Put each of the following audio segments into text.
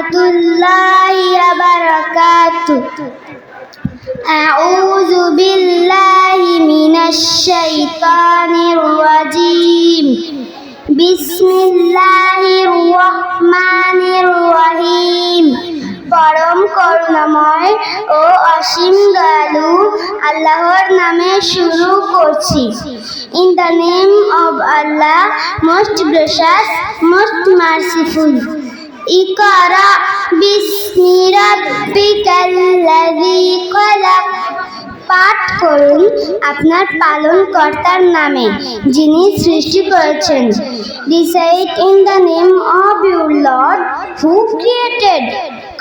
রাহমাতুল্লাহি ওয়া বারাকাতুহু। আউযু বিল্লাহি মিনাশ শাইতানির রাজীম। বিসমিল্লাহির রহমানির রহিম। পরম করুণাময় ও অসীম দয়ালু আল্লাহর নামে শুরু করছি। In the name of Allah, most gracious, most merciful. ইকরা বিসমি রাব্বিকাল্লাযী খলাক। পাঠ করুন আপনার পালনকর্তার নামে, যিনি সৃষ্টি করেছেন। Recite in the name of your lord who created.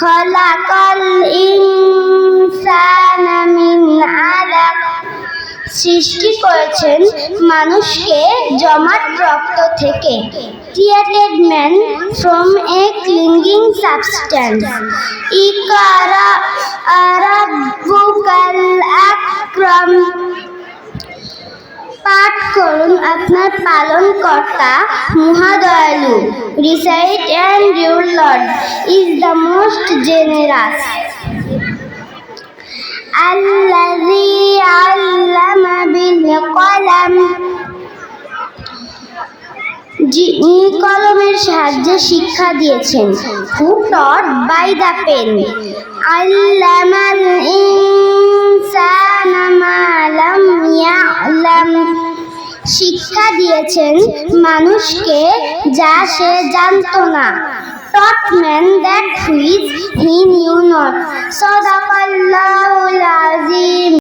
খলাকাল ইনসানা মিন আলাক। সৃষ্টি করেছেন মানুষকে জমাট রক্ত থেকে। Created man from a clinging substance. ইকরা রাব্বুকাল আকরাম। পাঠ করুন আপনার পালনকর্তা মহাদয়ালু। Recite and your lord is the most generous. আল্লাযী আল্লামা বিল কলম। যিনি কলমের সাহায্যে শিক্ষা দিয়েছেন। হু টট বাই দ্য পেন। আল্লামাল ইনসানা মা লাম ইয়ালাম। শিক্ষা দিয়েছেন মানুষকে যা সে জানত না। Taught man that which he knew not. সাদাকাল্লাহুল আযীম।